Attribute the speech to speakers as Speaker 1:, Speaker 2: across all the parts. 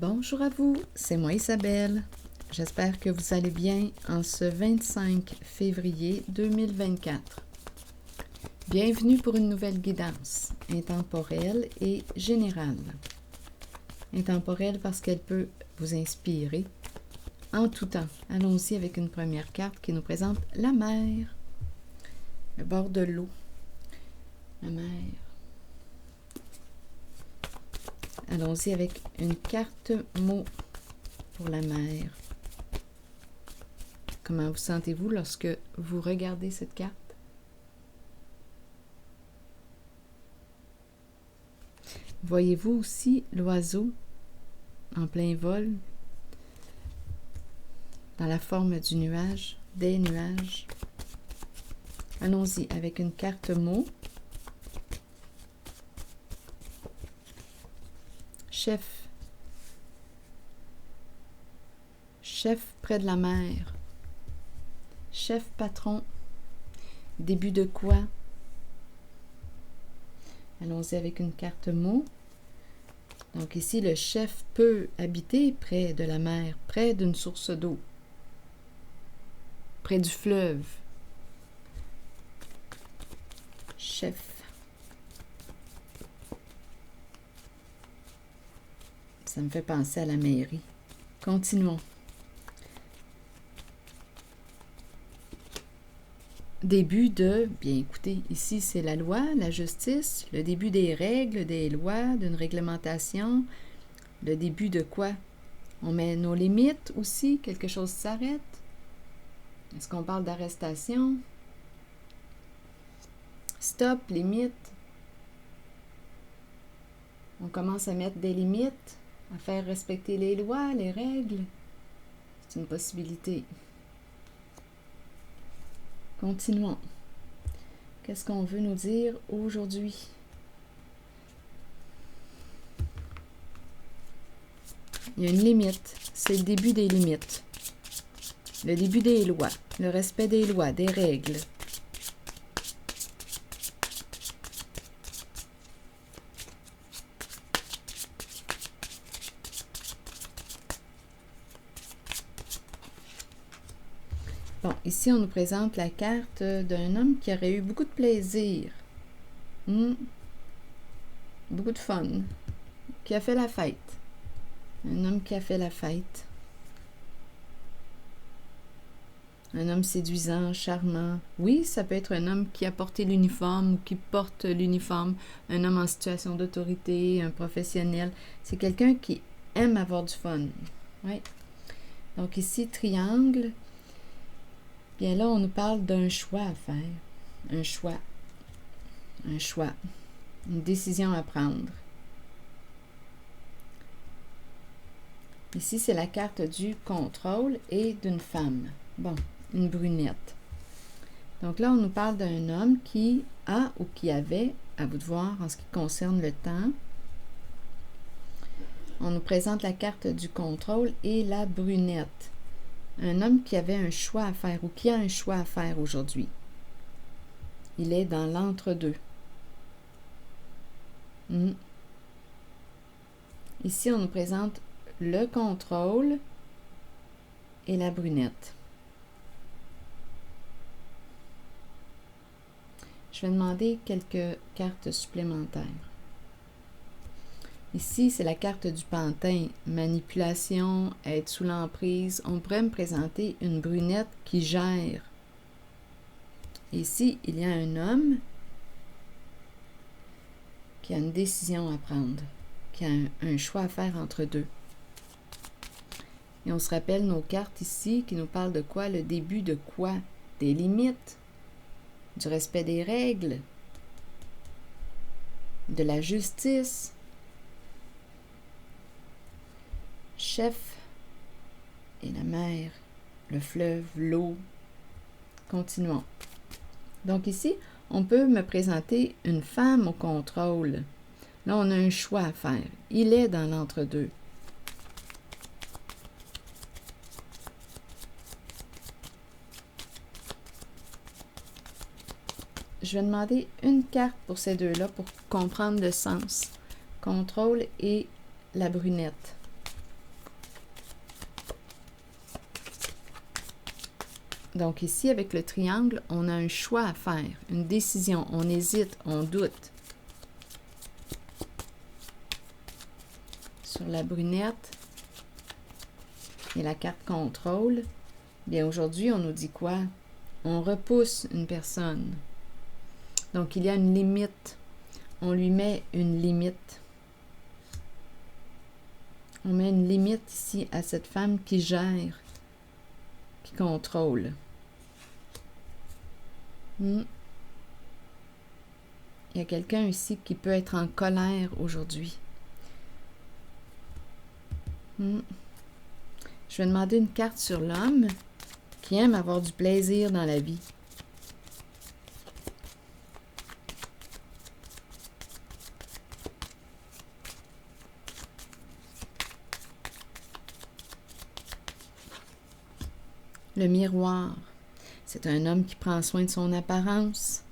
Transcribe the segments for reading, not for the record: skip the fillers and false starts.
Speaker 1: Bonjour à vous, c'est moi Isabelle. J'espère que vous allez bien en ce 25 février 2024. Bienvenue pour une nouvelle guidance, intemporelle et générale. Intemporelle parce qu'elle peut vous inspirer en tout temps. Allons-y avec une première carte qui nous présente la mer, le bord de l'eau, la mer. Allons-y avec une carte mot pour la mer. Comment vous sentez-vous lorsque vous regardez cette carte? Voyez-vous aussi l'oiseau en plein vol dans la forme du nuage, des nuages? Allons-y avec une carte mot. Chef. Chef près de la mer. Chef patron. Début de quoi? Allons-y avec une carte mot. Donc ici, le chef peut habiter près de la mer, près d'une source d'eau, près du fleuve. Chef. Ça me fait penser à la mairie. Continuons. Début de, bien écoutez, ici c'est la loi, la justice, le début des règles, des lois, d'une réglementation. Le début de quoi? On met nos limites aussi, quelque chose s'arrête. Est-ce qu'on parle d'arrestation? Stop, limite. On commence à mettre des limites, à faire respecter les lois, les règles. C'est une possibilité. Continuons. Qu'est-ce qu'on veut nous dire aujourd'hui? Il y a une limite. C'est le début des limites. Le début des lois. Le respect des lois, des règles. Bon, ici, on nous présente la carte d'un homme qui aurait eu beaucoup de plaisir. Beaucoup de fun. Qui a fait la fête. Un homme qui a fait la fête. Un homme séduisant, charmant. Oui, ça peut être un homme qui a porté l'uniforme ou qui porte l'uniforme. Un homme en situation d'autorité, un professionnel. C'est quelqu'un qui aime avoir du fun. Oui. Donc ici, triangle. Bien là, on nous parle d'un choix à faire. Un choix. Un choix. Une décision à prendre. Ici, c'est la carte du contrôle et d'une femme. Bon, une brunette. Donc là, on nous parle d'un homme qui a ou qui avait, à vous de voir en ce qui concerne le temps. On nous présente la carte du contrôle et la brunette. Un homme qui avait un choix à faire ou qui a un choix à faire aujourd'hui. Il est dans l'entre-deux. Ici, on nous présente le contrôle et la brunette. Je vais demander quelques cartes supplémentaires. Ici, c'est la carte du pantin. Manipulation, être sous l'emprise. On pourrait me présenter une brunette qui gère. Ici, il y a un homme qui a une décision à prendre, qui a un choix à faire entre deux. Et on se rappelle nos cartes ici qui nous parlent de quoi? Le début de quoi? Des limites, du respect des règles, de la justice. Chef et la mer, le fleuve, l'eau. Continuons. Donc ici, on peut me présenter une femme au contrôle. Là, on a un choix à faire. Il est dans l'entre-deux. Je vais demander une carte pour ces deux-là pour comprendre le sens. Contrôle et la brunette. Donc ici, avec le triangle, on a un choix à faire, une décision. On hésite, on doute. Sur la brunette et la carte contrôle, bien aujourd'hui, on nous dit quoi? On repousse une personne. Donc, il y a une limite. On lui met une limite. On met une limite ici à cette femme qui gère, qui contrôle. Il y a quelqu'un ici qui peut être en colère aujourd'hui. Je vais demander une carte sur l'homme qui aime avoir du plaisir dans la vie. Le miroir, c'est un homme qui prend soin de son apparence,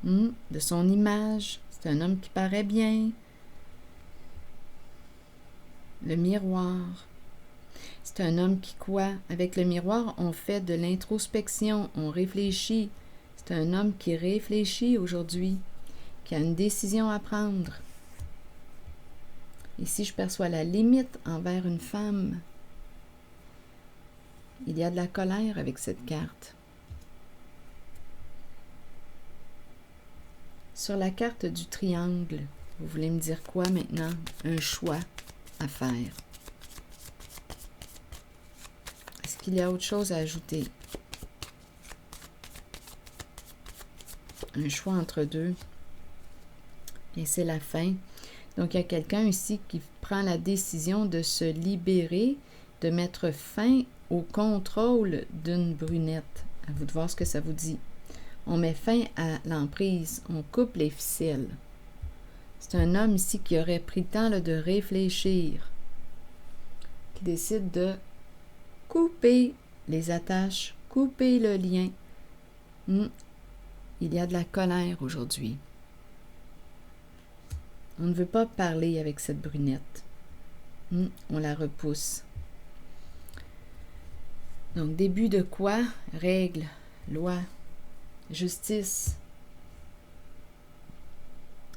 Speaker 1: de son image. C'est un homme qui paraît bien. Le miroir, c'est un homme qui quoi? Avec le miroir, on fait de l'introspection, on réfléchit. C'est un homme qui réfléchit aujourd'hui, qui a une décision à prendre. Ici, je perçois la limite envers une femme. Il y a de la colère avec cette carte. Sur la carte du triangle, vous voulez me dire quoi maintenant? Un choix à faire. Est-ce qu'il y a autre chose à ajouter? Un choix entre deux. Et c'est la fin. Donc, il y a quelqu'un ici qui prend la décision de se libérer, de mettre fin au contrôle d'une brunette. À vous de voir ce que ça vous dit. On met fin à l'emprise, on coupe les ficelles. C'est un homme ici qui aurait pris le temps de réfléchir, qui décide de couper les attaches, couper le lien. Il y a de la colère aujourd'hui. On ne veut pas parler avec cette brunette. On la repousse. Donc, début de quoi? Règles, lois, justice,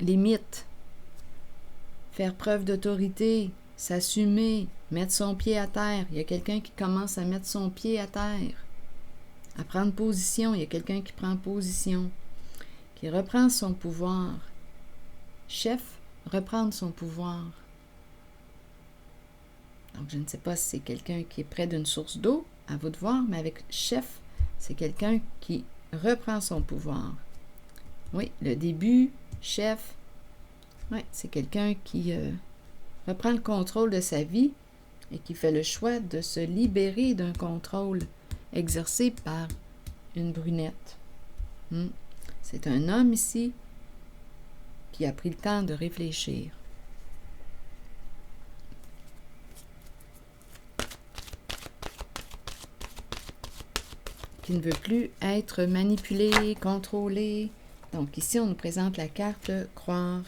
Speaker 1: limite, faire preuve d'autorité, s'assumer, mettre son pied à terre. Il y a quelqu'un qui commence à mettre son pied à terre, à prendre position. Il y a quelqu'un qui prend position, qui reprend son pouvoir. Chef, reprendre son pouvoir. Donc, je ne sais pas si c'est quelqu'un qui est près d'une source d'eau, à vous de voir, mais avec chef, c'est quelqu'un qui reprend son pouvoir. Oui, le début, chef, oui, c'est quelqu'un qui reprend le contrôle de sa vie et qui fait le choix de se libérer d'un contrôle exercé par une brunette. C'est un homme ici qui a pris le temps de réfléchir. Qui ne veut plus être manipulé, contrôlé. Donc ici, on nous présente la carte croire,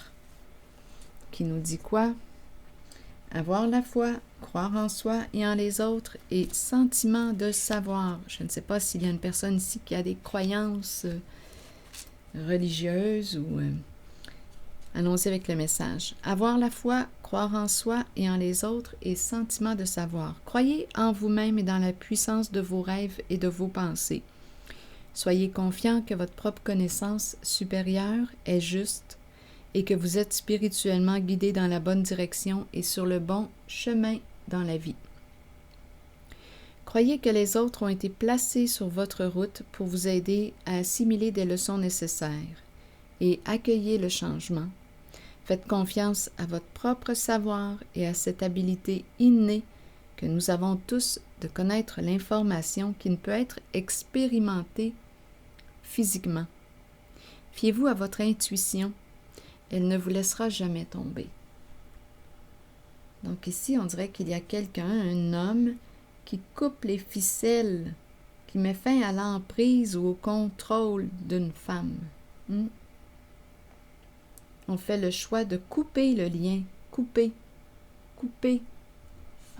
Speaker 1: qui nous dit quoi? Avoir la foi, croire en soi et en les autres et sentiment de savoir. Je ne sais pas s'il y a une personne ici qui a des croyances religieuses ou... Allons-y avec le message. Avoir la foi, croire en soi et en les autres et sentiment de savoir. Croyez en vous-même et dans la puissance de vos rêves et de vos pensées. Soyez confiant que votre propre connaissance supérieure est juste et que vous êtes spirituellement guidé dans la bonne direction et sur le bon chemin dans la vie. Croyez que les autres ont été placés sur votre route pour vous aider à assimiler des leçons nécessaires et accueillez le changement. Faites confiance à votre propre savoir et à cette habilité innée que nous avons tous de connaître l'information qui ne peut être expérimentée physiquement. Fiez-vous à votre intuition. Elle ne vous laissera jamais tomber. Donc ici, on dirait qu'il y a quelqu'un, un homme, qui coupe les ficelles, qui met fin à l'emprise ou au contrôle d'une femme. On fait le choix de couper le lien. Couper.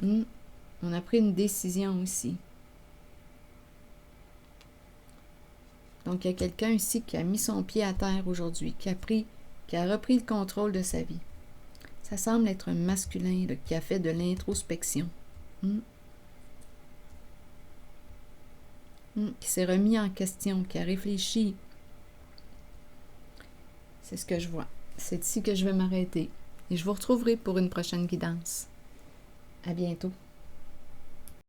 Speaker 1: On a pris une décision aussi. Donc, il y a quelqu'un ici qui a mis son pied à terre aujourd'hui, qui a repris le contrôle de sa vie. Ça semble être un masculin là, qui a fait de l'introspection. Qui s'est remis en question, qui a réfléchi. C'est ce que je vois. C'est ici que je vais m'arrêter. Et je vous retrouverai pour une prochaine guidance. À bientôt.